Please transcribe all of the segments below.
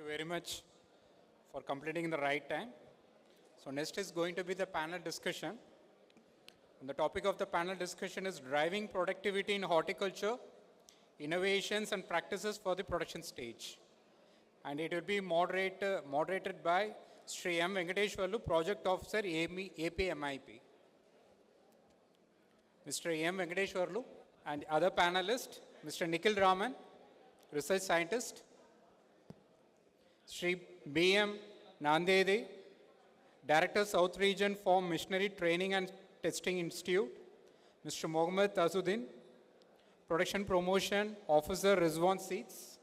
you very much for completing in the right time. So next is going to be the panel discussion. And the topic of the panel discussion is driving productivity in horticulture, innovations and practices for the production stage. And it will be moderated by Sri M. Venkateshwarlu, Project Officer, APMIP. Mr. M. Venkateshwarlu and other panelists, Mr. Nikhil Raman, Research Scientist, Sri B.M. Nandede, Director South Region Farm Missionary Training and Testing Institute, Mr. Mohammad Azuddin, Production Promotion Officer, Rizwan Seeds,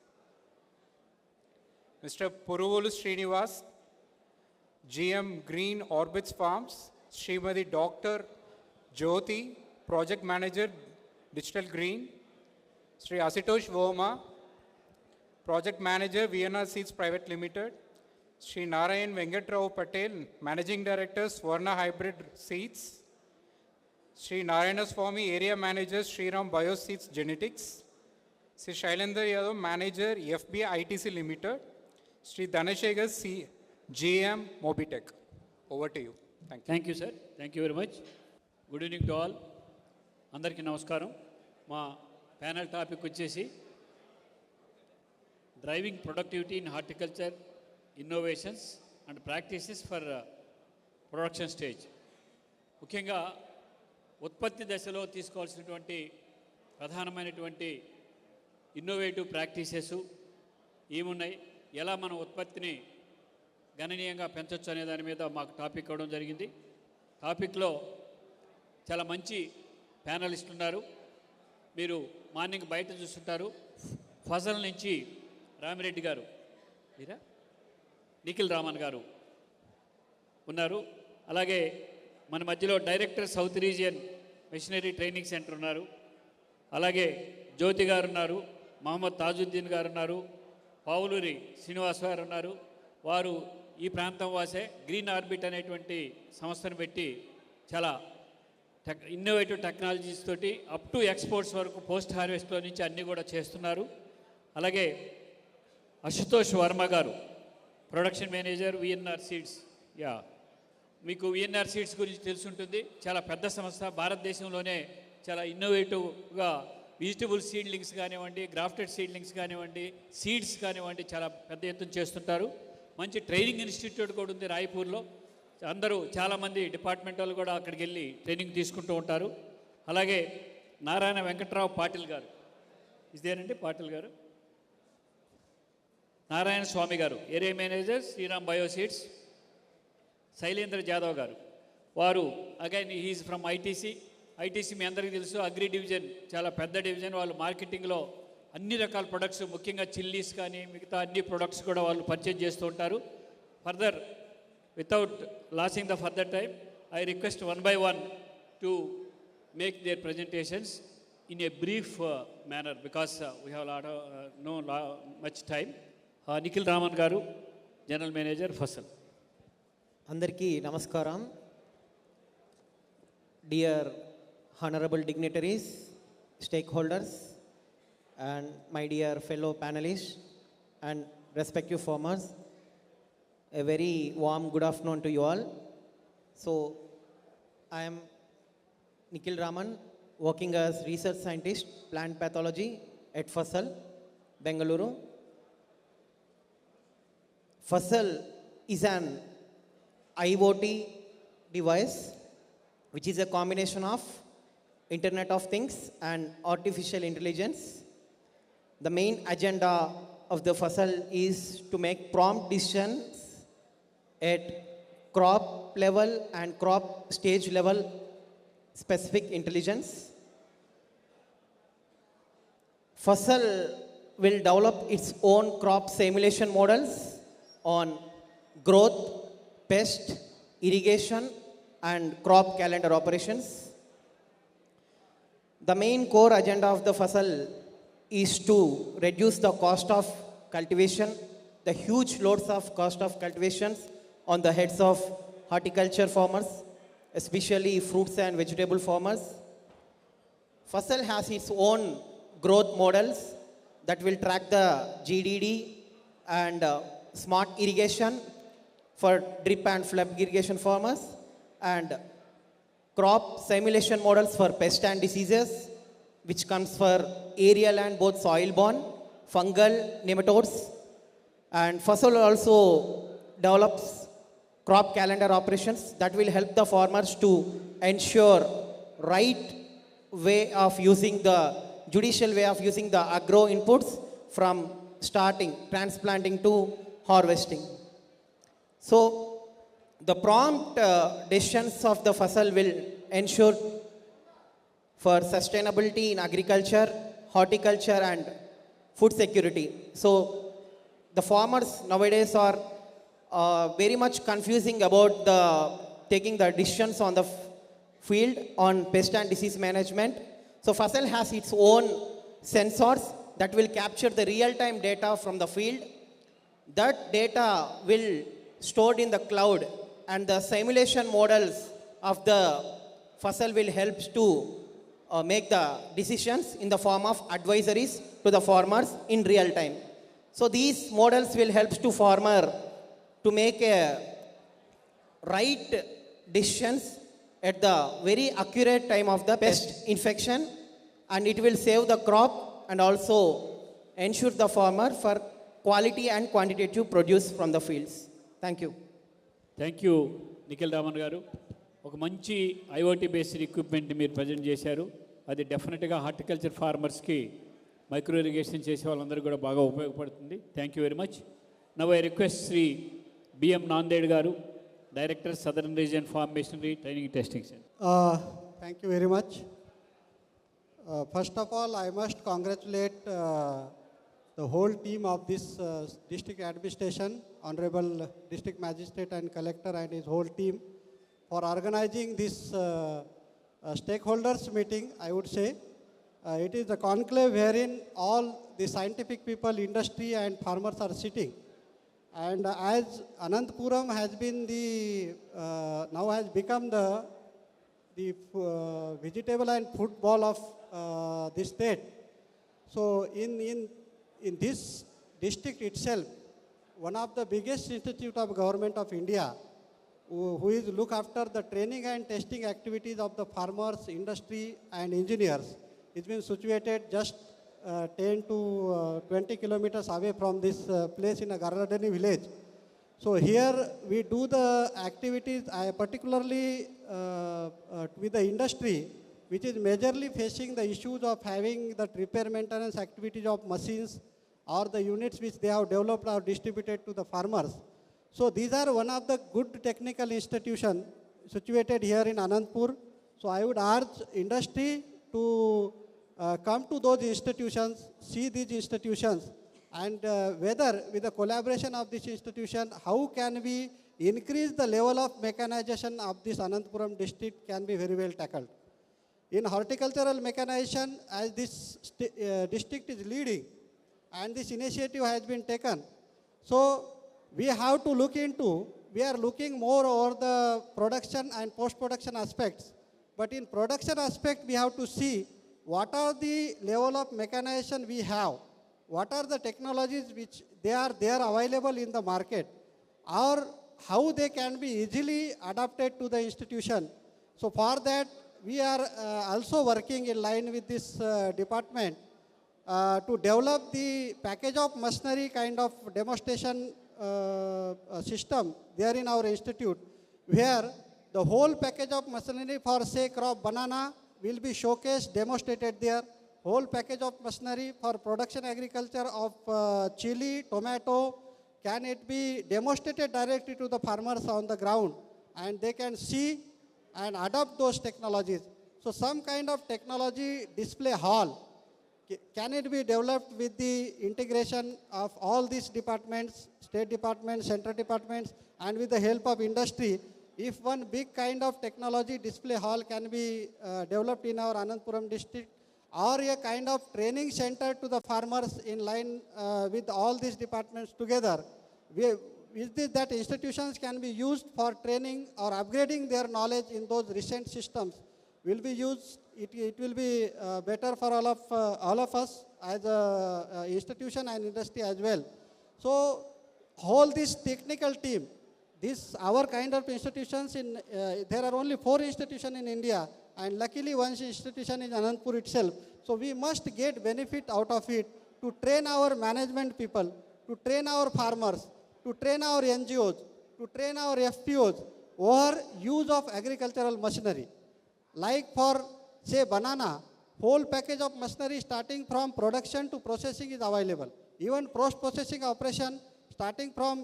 Mr. Puruvolu Srinivas, GM Green Orbits Farms, Srimati Dr. Jyoti, Project Manager, Digital Green, Sri Asitosh Verma, Project Manager, VNR Seeds Private Limited, Sri Narayan Venkatrao Patel, Managing Director, Swarna Hybrid Seeds, Sri Narayana Swami, Area Manager, Sriram Bioseeds Genetics, Sri Shailendra Yadav, Manager, FBI ITC Limited, Sri Dhanashekhar C. GM Mobitech. Over to you. Thank you. Thank you, sir. Thank you very much. Good evening to all. Andarki namaskaram. Ma panel topic vachesi driving productivity in horticulture, innovations and practices for production stage. ముఖ్యంగా ఉత్పత్తి దశలో తీసుకోవాల్సినటువంటి ప్రధానమైనటువంటి innovative practices ఏమున్నాయి, ఎలా మన ఉత్పత్తిని గణనీయంగా పెంచవచ్చు అనే దాని మీద మాకు టాపిక్ ఇవ్వడం జరిగింది. టాపిక్లో చాలా మంచి ప్యానలిస్టులు ఉన్నారు. మీరు మార్నింగ్ బయట చూస్తుంటారు. ఫజల్ నుంచి రామిరెడ్డి గారు, మీరా నిఖిల్ రామన్ గారు ఉన్నారు. అలాగే మన మధ్యలో director south region machinery training centre ఉన్నారు. అలాగే జ్యోతి గారు ఉన్నారు, మహమ్మద్ తాజుద్దీన్ గారు ఉన్నారు, పావులూరి శ్రీనివాస్ గారు ఉన్నారు. వారు ఈ ప్రాంతం వాసే గ్రీన్ ఆర్బిట్ అనేటువంటి సంస్థను పెట్టి చాలా ఇన్నోవేటివ్ టెక్నాలజీస్ తోటి అప్ టు ఎక్స్పోర్ట్స్ వరకు పోస్ట్ హార్వెస్ట్లో నుంచి అన్నీ కూడా చేస్తున్నారు. అలాగే అశుతోష్ వర్మ గారు, ప్రొడక్షన్ మేనేజర్, విఎన్ఆర్ సీడ్స్. మీకు విఎన్ఆర్ సీడ్స్ గురించి తెలుసుంటుంది. చాలా పెద్ద సంస్థ, భారతదేశంలోనే చాలా ఇన్నోవేటివ్గా వెజిటబుల్ సీడ్లింగ్స్ కానివ్వండి, గ్రాఫ్టెడ్ సీడ్లింగ్స్ కానివ్వండి, సీడ్స్ కానివ్వండి చాలా పెద్ద ఎత్తున చేస్తుంటారు. మంచి ట్రైనింగ్ ఇన్స్టిట్యూట్ కూడా ఉంది రాయ్పూర్లో. అందరూ చాలామంది డిపార్ట్మెంట్ వాళ్ళు కూడా అక్కడికి వెళ్ళి ట్రైనింగ్ తీసుకుంటూ ఉంటారు. అలాగే నారాయణ వెంకట్రావు పాటిల్ గారు, ఇదేనండి పాటిల్ గారు, నారాయణ స్వామి గారు, area manager, Sriram bioseeds. Shailendra Jadhav గారు, వారు again he is from ITC. ITC మీ అందరికీ తెలుసు, అగ్రి డివిజన్, చాలా పెద్ద డివిజన్. వాళ్ళు మార్కెటింగ్లో అన్ని రకాల ప్రొడక్ట్స్, ముఖ్యంగా చిల్లీస్ కానీ మిగతా అన్ని ప్రొడక్ట్స్ కూడా వాళ్ళు పర్చేజ్ చేస్తూ ఉంటారు. Further without losing the further time, I request one by one to make their presentations in a brief manner because we have no much time. Nikhil Raman garu, general manager, Fasal. అందరికీ నమస్కారం. Dear honorable dignitaries, stakeholders, and my dear fellow panelists and respective farmers, a very warm good afternoon to you all. So, I am Nikhil Raman, working as research scientist, plant pathology at Fasal, Bengaluru. Fasal is an IoT device which is a combination of Internet of Things and artificial intelligence. The main agenda of the Fasal is to make prompt decisions at crop level and crop stage level specific intelligence. Fasal will develop its own crop simulation models on growth, pest, irrigation and crop calendar operations. The main core agenda of the Fasal is to reduce the cost of cultivation, the huge loads of cost of cultivations on the heads of horticulture farmers, especially fruits and vegetable farmers. Fasal has its own growth models that will track the GDD and smart irrigation for drip and flood irrigation farmers, and crop simulation models for pest and diseases, which comes for aerial and both soil-borne, fungal, nematodes. And Fasal also develops crop calendar operations that will help the farmers to ensure right way of using the judicial way of using the agro inputs from starting transplanting to harvesting. So the prompt decisions of the Fasal will ensure for sustainability in agriculture, horticulture and food security. So the farmers nowadays are very much confusing about taking the decisions on the field on pest and disease management. So Fasal has its own sensors that will capture the real-time data from the field. That data will stored in the cloud, and the simulation models of the Fasal will help to make the decisions in the form of advisories to the farmers in real time. So these models will help to farmer to make a right decisions at the very accurate time of the pest infection, and it will save the crop and also ensure the farmer for quality and quantitative produce from the fields. Thank you. Thank you Nikhil Raman garu. ఒక మంచి IoT based ఎక్విప్మెంట్ని మీరు present చేశారు. అది డెఫినెట్గా horticulture ఫార్మర్స్కి micro irrigation చేసే వాళ్ళందరూ కూడా బాగా ఉపయోగపడుతుంది. Thank you very much. Now I request Shri B M Nanded గారు, director southern region farm machinery training testing centre. Thank you very much. First of all, I must congratulate the whole team of this district administration, Honorable District Magistrate and Collector and his whole team for organizing this stakeholders meeting, I would say. It is a conclave wherein all the scientific people, industry and farmers are sitting. And as Ananthapuram has been now has become the vegetable and food ball of this state. So in this district itself, one of the biggest institute of government of India, who is look after the training and testing activities of the farmers, industry and engineers, it's been situated just 10 to 20 kilometers away from this place in a Garadani village. So here we do the activities, particularly with the industry, which is majorly facing the issues of having the repair maintenance activities of machines or the units which they have developed or distributed to the farmers. So these are one of the good technical institutions situated here in Anantapur. So I would urge industry to come to those institutions, see these institutions, and whether with the collaboration of this institution, how can we increase the level of mechanization of this Ananthapuram district can be very well tackled. In horticultural mechanization, as this district is leading, and this initiative has been taken, so we have to look into, we are looking more over the production and post-production aspects. But in production aspect, we have to see what are the level of mechanization we have, what are the technologies which they are available in the market, or how they can be easily adapted to the institution. So for that, we are also working in line with this department to develop the package of machinery kind of demonstration system there in our institute, where the whole package of machinery for say crop banana will be showcased, demonstrated there. Whole package of machinery for production agriculture of chili, tomato, can it be demonstrated directly to the farmers on the ground, and they can see and adopt those technologies. So some kind of technology display hall, can it be developed with the integration of all these departments, state departments, central departments, and with the help of industry? If one big kind of technology display hall can be developed in our Ananthapuram district, or a kind of training center to the farmers in line with all these departments together, with this, that institutions can be used for training or upgrading their knowledge in those recent systems, will be used. It will be better for all of us as a institution and industry as well. So whole this technical team, this our kind of institutions there are only 4 institutions in India, and luckily one institution is Anantapur itself. So we must get benefit out of it to train our management people, to train our farmers, to train our NGOs, to train our FPOs over use of agricultural machinery. Like for say banana, whole package of machinery starting from production to processing is available. Even post-processing operation starting from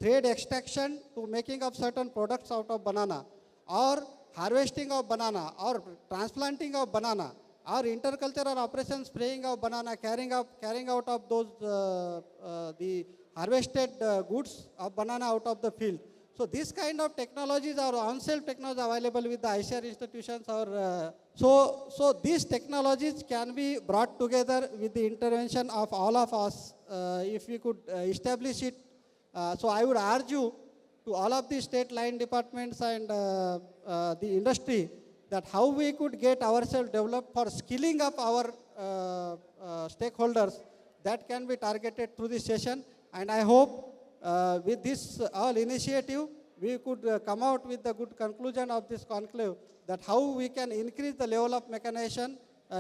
thread extraction to making of certain products out of banana, or harvesting of banana, or transplanting of banana, or intercultural operations, spraying of banana, carrying out of those the harvested goods of banana out of the field. So this kind of technologies are on-shelf technologies available with the ICR institutions, or so these technologies can be brought together with the intervention of all of us if we could establish it. So I would urge you to all of the state line departments and the industry that how we could get ourselves developed for skilling up our stakeholders, that can be targeted through this session. And I hope with this all initiative, we could come out with the good conclusion of this conclave, that how we can increase the level of mechanization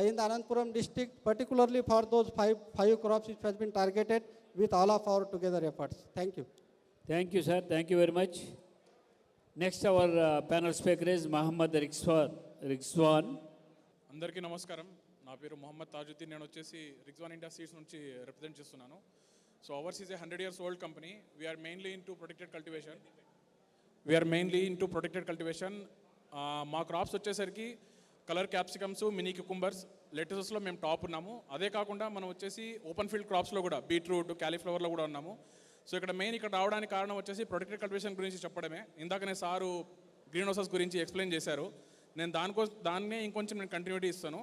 in the Ananthapuram district, particularly for those five crops which has been targeted with all of our together efforts. Thank you. Thank you, sir. Thank you very much. Next, our panel speaker is Muhammad Rizwan. అందరికీ నమస్కారం. నా పేరు మొహమ్మద్ తాజుద్దీన్. నేను వచ్చేసి Rizwan India seeds నుంచి represent చేస్తున్నాను. So hours is a 100 years old company. We are mainly into protected cultivation. మా crops వచ్చేసరికి కలర్ క్యాప్సికమ్స్, మినీ క్యూకుంబర్స్, లెటసెస్లో మేము టాప్ ఉన్నాము. అదే కాకుండా మనం వచ్చేసి ఓపెన్ ఫీల్డ్ క్రాప్స్లో కూడా బీట్రూట్, క్యాలీఫ్లవర్లో కూడా ఉన్నాము. సో ఇక్కడ మెయిన్ ఇక్కడ రావడానికి కారణం వచ్చేసి ప్రొటెక్టెడ్ కల్టివేషన్ గురించి చెప్పడమే. ఇందాకనే సారు గ్రీన్ హౌసెస్ గురించి ఎక్స్ప్లెయిన్ చేశారు. నేను దాన్నే ఇంకొంచెం నేను కంటిన్యూటీ ఇస్తాను.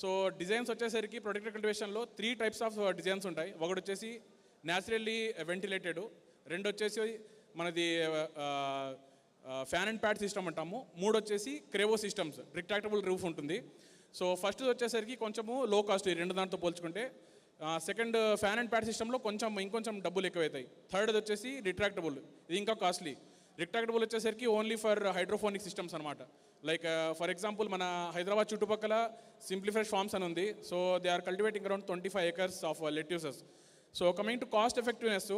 సో డిజైన్స్ వచ్చేసరికి ప్రొటెక్టెడ్ కల్టివేషన్లో 3 types ఆఫ్ డిజైన్స్ ఉంటాయి. ఒకటి వచ్చేసి న్యాచురల్లీ వెంటిలేటెడ్, రెండు వచ్చేసి మనది ఫ్యాన్ అండ్ ప్యాడ్ సిస్టమ్ అంటాము, 3 వచ్చేసి క్రేవో సిస్టమ్స్, రిట్రాక్టబుల్ రూఫ్ ఉంటుంది. సో ఫస్ట్ వచ్చేసరికి కొంచెము లో కాస్ట్ ఈ రెండు దాంతో పోల్చుకుంటే. సెకండ్ ఫ్యాన్ అండ్ ప్యాడ్ సిస్టంలో ఇంకొంచెం డబ్బులు ఎక్కువవుతాయి. థర్డ్ వచ్చేసి రిట్రాక్టబుల్, ఇది ఇంకా కాస్ట్లీ. రిట్రాక్టబుల్ వచ్చేసరికి ఓన్లీ ఫర్ హైడ్రోఫోనిక్ సిస్టమ్స్ అనమాట. లైక్ ఫర్ ఎగ్జాంపుల్ మన హైదరాబాద్ చుట్టుపక్కల సింప్లిఫైడ్ ఫార్మ్స్ అని ఉంది. So they are cultivating around 25 acres of lettuces. So coming to cost effectiveness,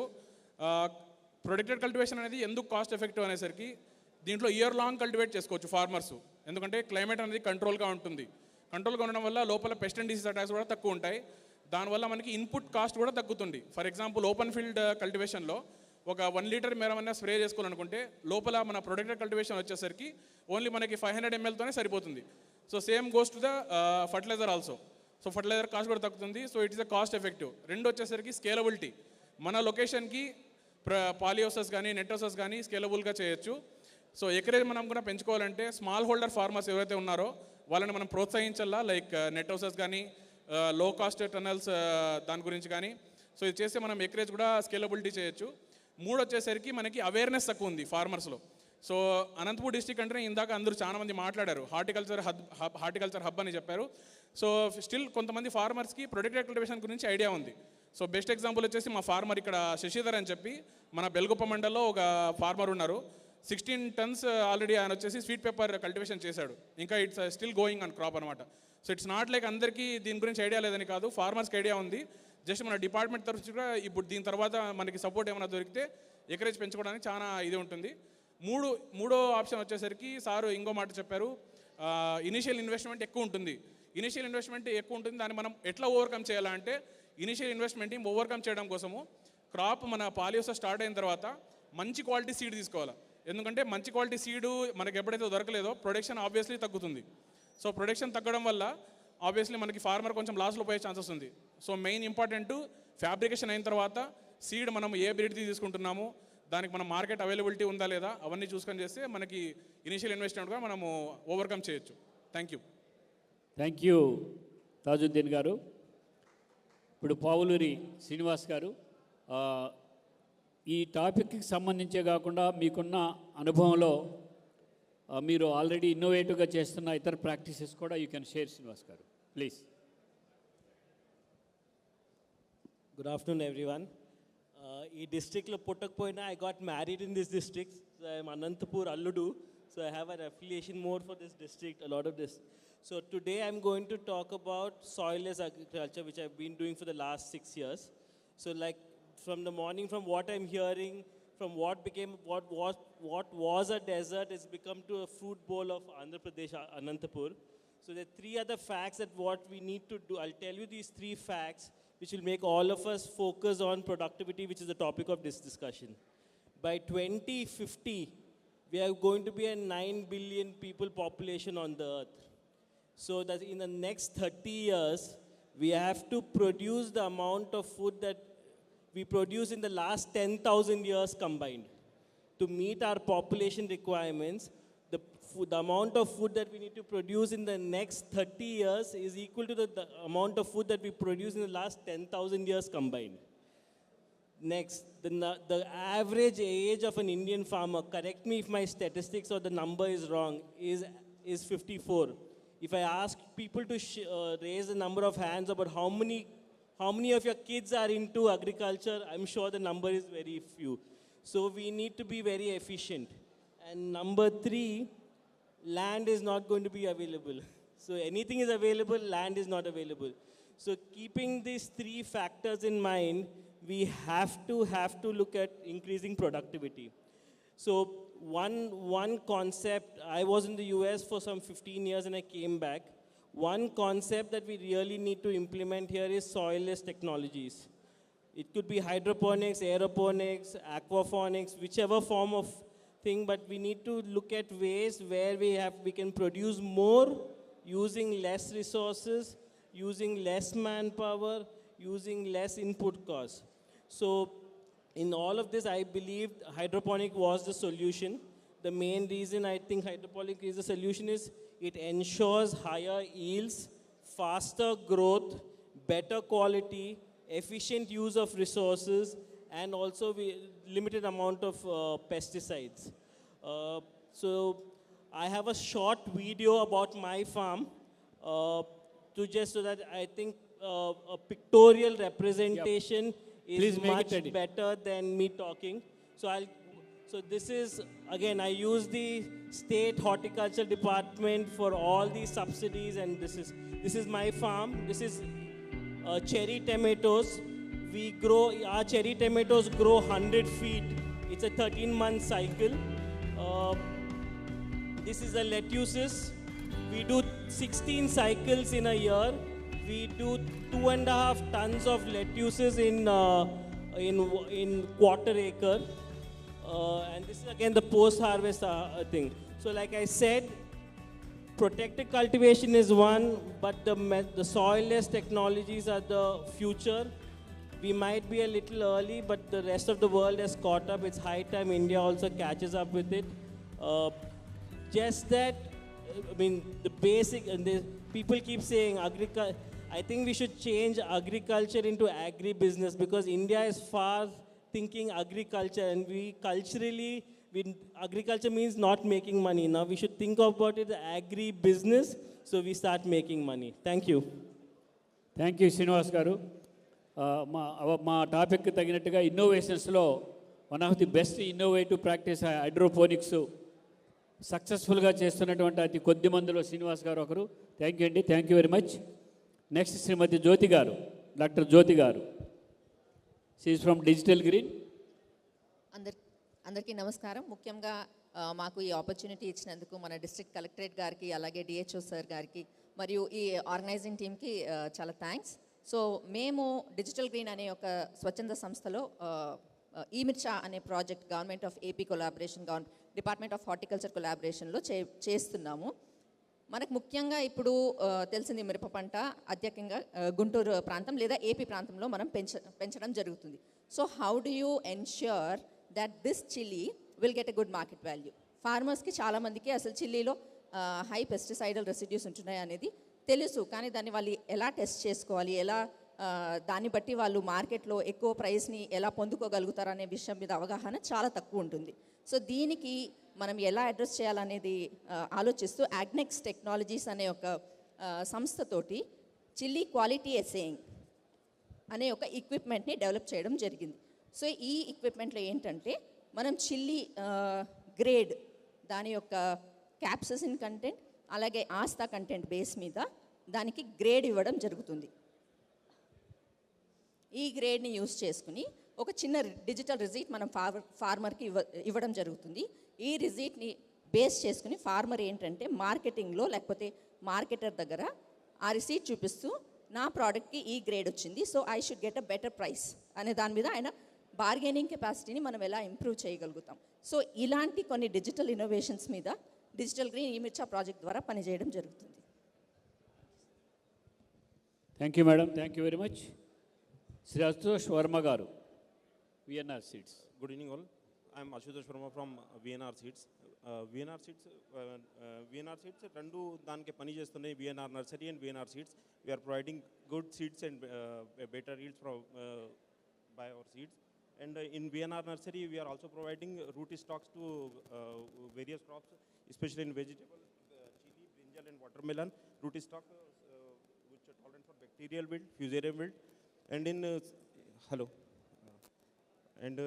protected cultivation అనేది ఎందుకు కాస్ట్ ఎఫెక్టివ్ అనేసరికి దీంట్లో ఇయర్ లాంగ్ కల్టివేట్ చేసుకోవచ్చు ఫార్మర్స్. ఎందుకంటే క్లైమేట్ అనేది కంట్రోల్గా ఉంటుంది. కంట్రోల్గా ఉండడం వల్ల లోపల పెస్ట్ అండ్ డిసీజ్ అటాక్స్ కూడా తక్కువ ఉంటాయి. దానివల్ల మనకి ఇన్పుట్ కాస్ట్ కూడా తగ్గుతుంది. ఫర్ ఎగ్జాంపుల్ ఓపెన్ ఫీల్డ్ కల్టివేషన్లో ఒక 1 liter మేరమన్నా స్ప్రే చేసుకోవాలనుకుంటే లోపల మన ప్రొటెక్టెడ్ కల్టివేషన్ వచ్చేసరికి ఓన్లీ మనకి 500 ml సరిపోతుంది. So same goes to the fertilizer also. So fertilizer cost కూడా తగ్గుతుంది. So it is a cost effective. రెండు వచ్చేసరికి స్కేలబిలిటీ, మన లొకేషన్కి పాలియోసస్ కానీ నెట్టోసస్ కానీ స్కేలబుల్గా చేయొచ్చు. సో ఎకరేజ్ మనం కూడా పెంచుకోవాలంటే స్మాల్ హోల్డర్ ఫార్మర్స్ ఎవరైతే ఉన్నారో వాళ్ళని మనం ప్రోత్సహించాలా, లైక్ నెట్టోసస్ కానీ లో కాస్ట్ టనల్స్ దాని గురించి కానీ. సో ఇది చేస్తే మనం ఎకరేజ్ కూడా స్కేలబిలిటీ చేయొచ్చు. 3 వచ్చేసరికి మనకి అవేర్నెస్ తక్కువ ఉంది ఫార్మర్స్లో. సో అనంతపూర్ డిస్ట్రిక్ట్ అంటే ఇందాక అందరూ చాలామంది మాట్లాడారు, హార్టికల్చర్ హబ్ అని చెప్పారు. సో స్టిల్ కొంతమంది ఫార్మర్స్కి ప్రొటెక్టెడ్ కల్టివేషన్ గురించి ఐడియా ఉంది. సో బెస్ట్ ఎగ్జాంపుల్ వచ్చేసి మా ఫార్మర్ ఇక్కడ శశిధర్ అని చెప్పి మన బెల్గుప్ప మండల్లో ఒక ఫార్మర్ ఉన్నారు. 16 tons ఆల్రెడీ ఆయన వచ్చేసి స్వీట్ పెప్పర్ కల్టివేషన్ చేశాడు. ఇంకా it's still going on crop అనమాట. సో ఇట్స్ నాట్ లైక్ అందరికీ దీని గురించి ఐడియా లేదని కాదు, ఫార్మర్స్కి ఐడియా ఉంది. జస్ట్ మన డిపార్ట్మెంట్ తరఫు కూడా ఇప్పుడు దీని తర్వాత మనకి సపోర్ట్ ఏమైనా దొరికితే ఎకరేజ్ పెంచుకోవడానికి చాలా ఇది ఉంటుంది. మూడో ఆప్షన్ వచ్చేసరికి సారు ఇంకో మాట చెప్పారు, ఇనిషియల్ ఇన్వెస్ట్మెంట్ ఎక్కువ ఉంటుంది. దాన్ని మనం ఎట్లా ఓవర్కమ్ చేయాలంటే ఇనిషియల్ ఇన్వెస్ట్మెంట్ని ఓవర్కమ్ చేయడం కోసము క్రాప్ మన పాలియోసా స్టార్ట్ అయిన తర్వాత మంచి క్వాలిటీ సీడ్ తీసుకోవాలి. ఎందుకంటే మంచి క్వాలిటీ సీడు మనకి ఎప్పుడైతే దొరకలేదో ప్రొడక్షన్ ఆబ్వియస్లీ తగ్గుతుంది. సో ప్రొడక్షన్ తగ్గడం వల్ల ఆబ్వియస్లీ మనకి ఫార్మర్ కొంచెం లాస్లో పోయే ఛాన్సెస్ ఉంది. సో మెయిన్ ఇంపార్టెంట్ ఫ్యాబ్రికేషన్ అయిన తర్వాత సీడ్ మనం ఏ బ్రీడ్ తీసుకుంటున్నాము, దానికి మన మార్కెట్ అవైలబిలిటీ ఉందా లేదా అవన్నీ చూసుకొని చేస్తే మనకి ఇనిషియల్ ఇన్వెస్ట్మెంట్గా మనము ఓవర్కమ్ చేయొచ్చు. థ్యాంక్ యూ తాజుద్దీన్ గారు. ఇప్పుడు పావులూరి శ్రీనివాస్ గారు, ఈ టాపిక్కి సంబంధించే కాకుండా మీకున్న అనుభవంలో మీరు ఆల్రెడీ ఇన్నోవేటివ్గా చేస్తున్న ఇతర ప్రాక్టీసెస్ కూడా యూ కెన్ షేర్. శ్రీనివాస్ గారు please. Good afternoon, everyone. In district lo Puttakoina, I got married in this district. So I am Ananthapur Alludu. So I have an affiliation more for this district, a lot of this. So today I'm going to talk about soilless agriculture, which I've been doing for the last 6 years. So like from the morning, from what I'm hearing, from what was a desert, it's become to a fruit bowl of Andhra Pradesh, Ananthapur. So there are 3 other facts that what we need to do. I'll tell you these 3 facts, which will make all of us focus on productivity, which is the topic of this discussion. By 2050, we are going to be a 9 billion people population on the earth. So that in the next 30 years, we have to produce the amount of food that we produce in the last 10,000 years combined. To meet our population requirements, the amount of food that we need to produce in the next 30 years is equal to the amount of food that we produce in the last 10,000 years combined. Next, the average age of an Indian farmer, correct me if my statistics or the number is wrong, is 54. If I ask people to raise the number of hands about how many of your kids are into agriculture, I'm sure the number is very few. So we need to be very efficient. And number 3, land is not going to be available. So anything is available, land is not available. So keeping these 3 factors in mind, we have to look at increasing productivity. So one concept, I was in the US for some 15 years and I came back. One concept that we really need to implement here is soilless technologies. It could be hydroponics, aeroponics, aquaponics, whichever form of thing, but we need to look at ways where we can produce more using less resources, using less manpower, using less input costs. So in all of this, I believe hydroponic was the solution. The main reason I think hydroponic is the solution is it ensures higher yields, faster growth, better quality, efficient use of resources, and also limited amount of pesticides. So I have a short video about my farm so that I think a pictorial representation is much better than me talking. So this is, again, I use the state horticulture department for all these subsidies, and this is my farm. This is cherry tomatoes. Our cherry tomatoes grow 100 feet. It's a 13-month cycle. This is the lettuces. We do 16 cycles in a year. We do 2.5 tons of lettuces in quarter acre. And this is again the post-harvest thing. So like I said, protected cultivation is one, but the soilless technologies are the future. We might be a little early, but the rest of the world has caught up. It's high time India also catches up with it. Just that, I mean, the basic, and people keep saying agriculture. I think we should change agriculture into agri-business, because India is far thinking agriculture, and agriculture means not making money. Now we should think about it as agri-business, so we start making money. Thank you. Thank you Srinivas గారు. మా టాపిక్కి తగినట్టుగా ఇన్నోవేషన్స్లో one of the best innovative practice hydroponics సక్సెస్ఫుల్గా చేస్తున్నటువంటి అతి కొద్ది మందిలో శ్రీనివాస్ గారు ఒకరు. థ్యాంక్ యూ అండి, thank you very much. Next Shrimati Jyothi గారు, డాక్టర్ జ్యోతి గారు. She is from digital green. అందరికీ నమస్కారం. ముఖ్యంగా మాకు ఈ ఆపర్చునిటీ ఇచ్చినందుకు మన డిస్ట్రిక్ట్ కలెక్టరేట్ గారికి, అలాగే డిహెచ్ఓ సార్ గారికి, మరియు ఈ ఆర్గనైజింగ్ టీమ్కి చాలా థ్యాంక్స్. సో మేము డిజిటల్ గ్రీన్ అనే ఒక స్వచ్ఛంద సంస్థలో ఈమిర్చా అనే project government of AP collaboration, department of horticulture కొలాబరేషన్లో చేస్తున్నాము. మనకు ముఖ్యంగా ఇప్పుడు తెలిసింది మిరప పంట అత్యధికంగా గుంటూరు ప్రాంతం లేదా ఏపీ ప్రాంతంలో మనం పెంచడం జరుగుతుంది. So how do you ensure that this chilli will get a good market value? ఫార్మర్స్కి చాలామందికి అసలు చిల్లీలో హై పెస్టిసైడల్ రెసిడ్యూస్ ఉంటున్నాయి అనేది తెలుసు, కానీ దాన్ని వాళ్ళు ఎలా టెస్ట్ చేసుకోవాలి, ఎలా దాన్ని బట్టి వాళ్ళు మార్కెట్లో ఎక్కువ ప్రైస్ని ఎలా పొందుకోగలుగుతారు అనే విషయం మీద అవగాహన చాలా తక్కువ ఉంటుంది. సో దీనికి మనం ఎలా అడ్రస్ చేయాలనేది ఆలోచిస్తూ అగ్నెక్స్ టెక్నాలజీస్ అనే ఒక సంస్థతోటి చిల్లీ క్వాలిటీ ఎస్సేయింగ్ అనే ఒక ఎక్విప్మెంట్ని డెవలప్ చేయడం జరిగింది. సో ఈ ఎక్విప్మెంట్లో ఏంటంటే మనం చిల్లీ గ్రేడ్ దాని యొక్క క్యాప్ససిన్ కంటెంట్ అలాగే ఆస్తా కంటెంట్ బేస్ మీద దానికి గ్రేడ్ ఇవ్వడం జరుగుతుంది. ఈ గ్రేడ్ని యూస్ చేసుకుని ఒక చిన్న డిజిటల్ రిసీట్ మనం ఫార్మర్కి ఇవ్వడం జరుగుతుంది. ఈ రిసీట్ని బేస్ చేసుకుని ఫార్మర్ ఏంటంటే మార్కెటింగ్లో లేకపోతే మార్కెటర్ దగ్గర ఆ రిసీట్ చూపిస్తూ నా ప్రోడక్ట్కి ఈ గ్రేడ్ వచ్చింది, so I should get a better price అనే దాని మీద ఆయన బార్గెనింగ్ కెపాసిటీని మనం ఎలా ఇంప్రూవ్ చేయగలుగుతాం. సో ఇలాంటి కొన్ని డిజిటల్ ఇన్నోవేషన్స్ మీద డిజిటల్ గ్రీన్ ఈమిర్చా ప్రాజెక్ట్ ద్వారా పనిచేయడం జరుగుతుంది. Thank you madam, thank you very much. Shri Ashutosh Varma garu, VNR Seeds. Good evening all. I am Ashutosh Sharma from VNR Seeds. VNR Seeds రెండు దానికి పని చేస్తున్నాయి. VNR Nursery and VNR Seeds. We are providing good seeds and better yields from by our seeds. And in VNR Nursery, we are also providing root stocks to various crops, especially in vegetables, chili, brinjal and watermelon. Root stock which are tolerant for bacterial wilt, fusarium wilt. And in hello. And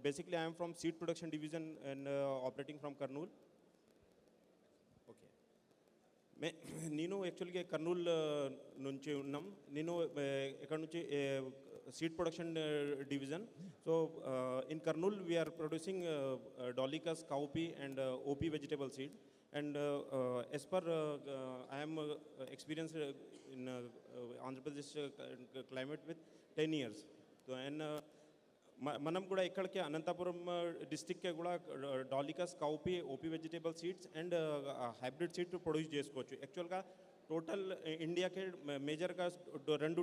basically, I am from seed production division and operating from Kurnool. Okay. నేను యాక్చువల్గా కర్నూల్ నుంచి ఉన్నాం. నేను ఇక్కడ నుంచి seed production division. So in Kurnool we are producing dolichos, cowpea and OP vegetable seed. And as per I am experienced in Andhra Pradesh climate with 10 years. So and మనం కూడా ఇక్కడికి అనంతపురం డిస్టిక్కే కూడా dolichos, cowpea, OP vegetable seeds and hybrid seed produce చేసుకోవచ్చు. యాక్చువల్గా total ఇండియాకే మేజర్గా రెండు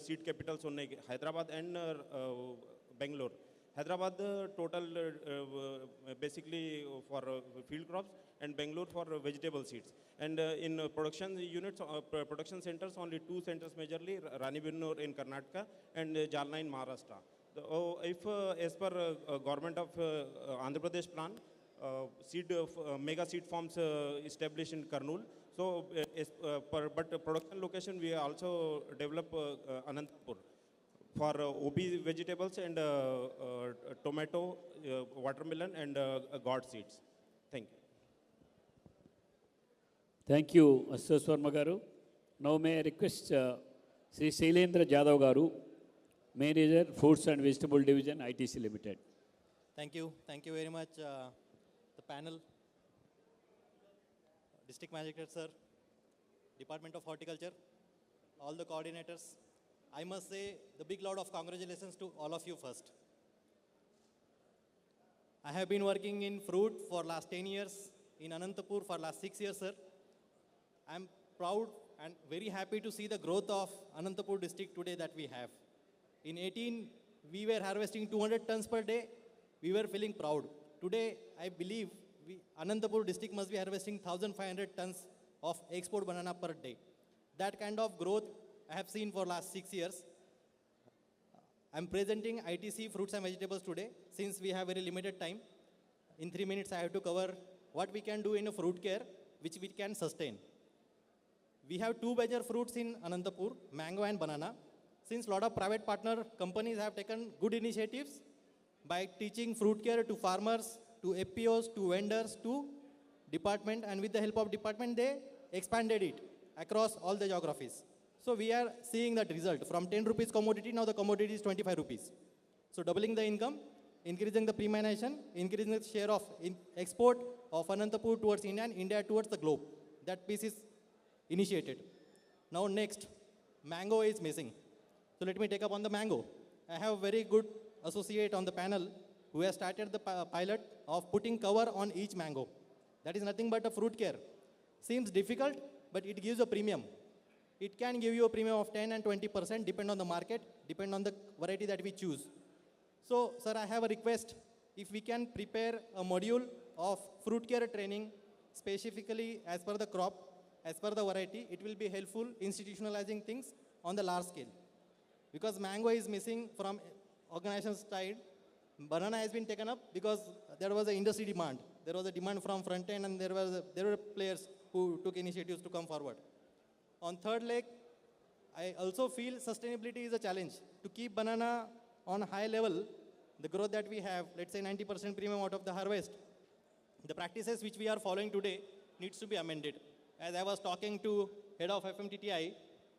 సీడ్ క్యాపిటల్స్ ఉన్నాయి, Hyderabad and Bengaluru. Hyderabad total basically for field crops and Bangalore for vegetable seeds. And in production units, production centers, only two centers majorly, Ranibennur in Karnataka and Jalna in Maharashtra. If as per government of Andhra Pradesh plan, seed mega seed farms established in Kurnool. So but production location we also develop Ananthapuram for OB vegetables and tomato, watermelon and gourd seeds. Thank you. Thank you Ashutosh Varma గారు. Now may request Shri Shailendra Jadhav గారు, manager fruits and vegetable division, ITC limited. Thank you very much, the panel, District Magistrate sir, Department of Horticulture, all the coordinators. I must say the big loud of congratulations to all of you first. I have been working in fruit for last 10 years, in Ananthapur for last 6 years, sir. I am proud and very happy to see the growth of Ananthapur district today that we have. In 18, we were harvesting 200 tons per day. We were feeling proud. Today, I believe Ananthapur district must be harvesting 1,500 tons of export banana per day. That kind of growth I have seen for last 6 years. I am presenting ITC fruits and vegetables today. Since we have very limited time, in 3 minutes I have to cover what we can do in a fruit care which we can sustain. We have two major fruits in Ananthapur, mango and banana. Since a lot of private partner companies have taken good initiatives by teaching fruit care to farmers, to FPOs, to vendors, to department, and with the help of department they expanded it across all the geographies. So we are seeing that result. From 10 rupees commodity, now the commodity is 25 rupees. So doubling the income, increasing the premiumization, increasing the share of export of Ananthapur towards India and India towards the globe. That piece is initiated. Now next, mango is missing. So let me take up on the mango. I have a very good associate on the panel who has started the pilot of putting cover on each mango. That is nothing but a fruit care. Seems difficult, but it gives a premium. It can give you a premium of 10 and 20%, depend on the market, depend on the variety that we choose. So, sir, I have a request. If we can prepare a module of fruit care training, specifically as per the crop, as per the variety, it will be helpful institutionalizing things on the large scale. Because mango is missing from organization's side, banana has been taken up because there was an industry demand. There was a demand from front end and there were players who took initiatives to come forward. On third leg, I also feel sustainability is a challenge. To keep banana on a high level, the growth that we have, let's say 90% premium out of the harvest, the practices which we are following today needs to be amended. As I was talking to head of FMTTI,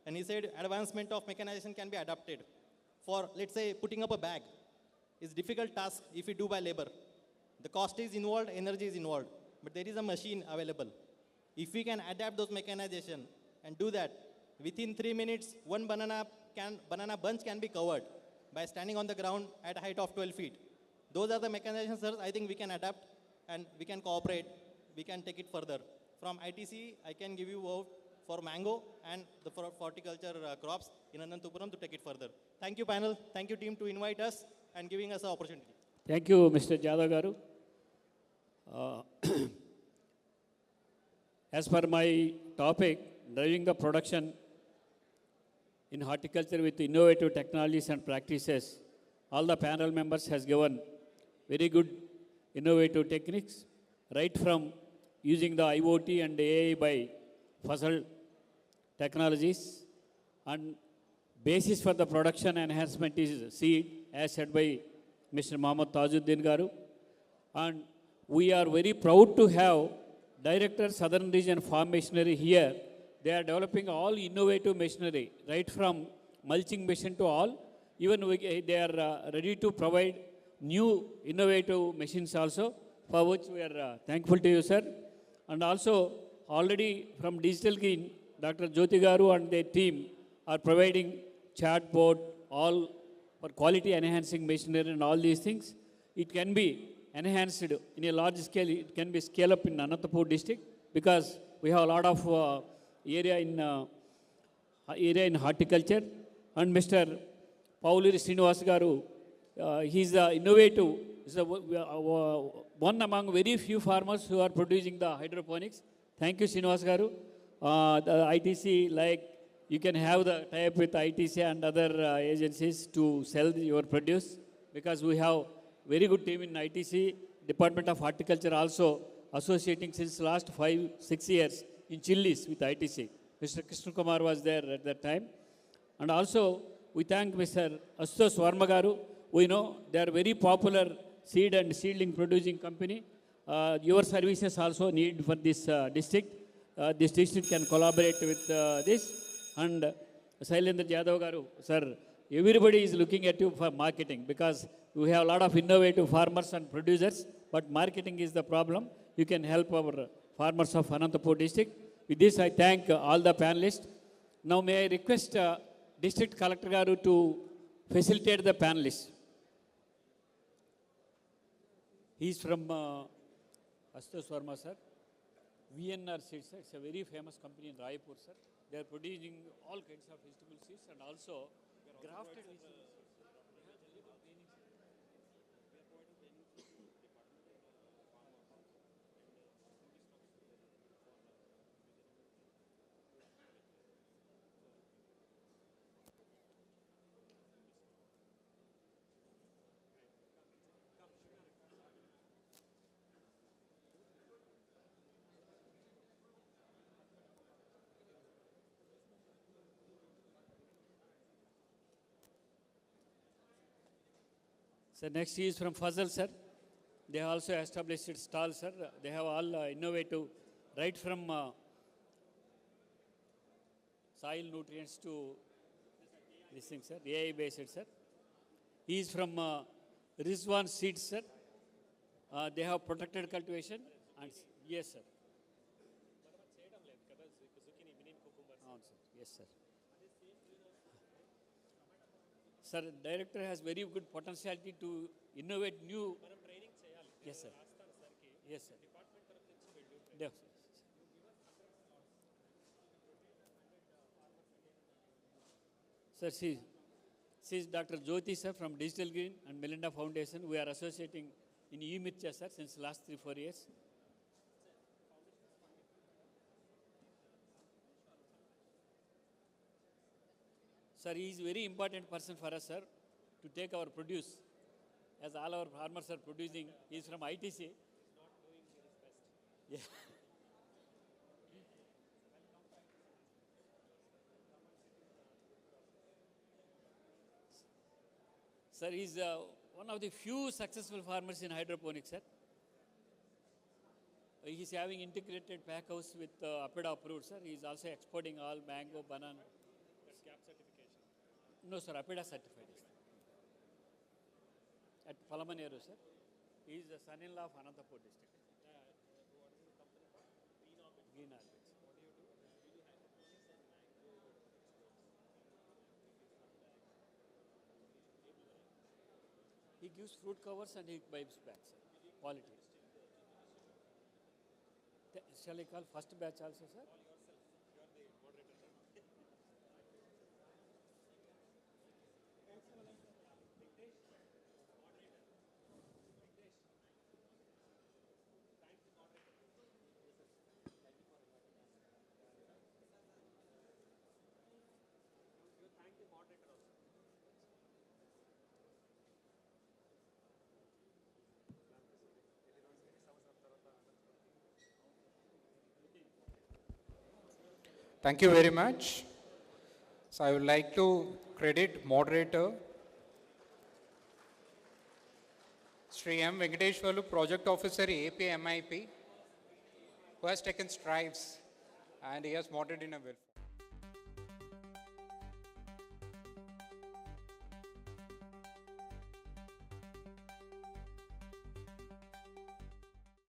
and he said advancement of mechanization can be adapted. For, let's say, putting up a bag is difficult task if we do by labor. The cost is involved, energy is involved, but there is a machine available. If we can adapt those mechanization and do that, within 3 minutes, one banana bunch can be covered by standing on the ground at a height of 12 feet. Those are the mechanizations, sir, I think we can adapt and we can cooperate, we can take it further. From ITC, I can give you vote for mango and the for horticulture crops in Ananthapuram to take it further. Thank you, panel. Thank you, team, to invite us and giving us the opportunity. Thank you, Mr. Jadhav Garu. As per my topic, driving the production in horticulture with innovative technologies and practices, all the panel members has given very good innovative techniques, right from using the IoT and AI by Fasal technologies, and basis for the production enhancement is seed, as said by Mr. Mohammad Tajuddin Garu. And we are very proud to have Director Southern Region Farm Machinery here. They are developing all innovative machinery, right from mulching machine to all. Even they are ready to provide new innovative machines also, for which we are thankful to you, sir. And also, already from Digital Green, Dr. Jyoti Garu and their team are providing chatbot, all for quality enhancing machinery and all these things. It can be enhanced in a large scale. It can be scaled up in Anantapur district because we have a lot of area in horticulture. And Mr. Pauliri Srinivas Garu, he is innovative. He's one among very few farmers who are producing the hydroponics. Thank you, Srinivas Garu. The ITC, like you can have the tie-up with ITC and other agencies to sell your produce, because we have very good team in ITC, Department of Horticulture also associating since last 5-6 years in chilies with ITC. Mr. Kumar was there at that time. And also, we thank Mr. Ashutosh Varma Garu. We know they are very popular seed and seedling producing company. Your services also need for this district. This district can collaborate with this. And Sailendra Jadhav Garu, sir, everybody is looking at you for marketing because we have a lot of innovative farmers and producers, but marketing is the problem. You can help our farmers of Anantapur district. With this, I thank all the panelists. Now, may I request District Collector Garu to facilitate the panelists. He is from Ashutosh Varma, sir. VNR seeds, sir. It's a very famous company in Raipur, sir. They are producing all kinds of vegetable seeds and also grafted vegetable seeds. So next is from Fazal, sir. They have also established its stall, sir. They have all innovative, right from soil nutrients to this thing, sir. AI based, sir. He is from Rizwan Seeds, sir. They have protected cultivation. And yes, sir. Yes, sir. Sir, director has very good potentiality to innovate new. Yes, sir. Yes, sir. Yes, sir. Sir, she is Dr. Jyoti, sir, from Digital Green and Melinda Foundation. We are associating in E-Mircha, sir, since last 3-4 years. Sir, he is a very important person for us, sir, to take our produce. As all our farmers are producing, he is from ITC. He's not doing his best. Yeah. Sir, he's one of the few successful farmers in hydroponics, sir. He's having integrated pack house with Apida approved, sir. He's also exporting all mango, banana. That's CAP certification. No, sir, Apida certified. At Palamaneru, sir. He is the son-in-law of Ananthapuram district. Green Orbits. He gives fruit covers and he buys bags, sir. Quality. Shall I call first batch also, sir? Thank you very much. So I would like to credit moderator Sri M. Venkateshwarlu, Project Officer, AP MIP, who has taken strides and he has moderated in a well.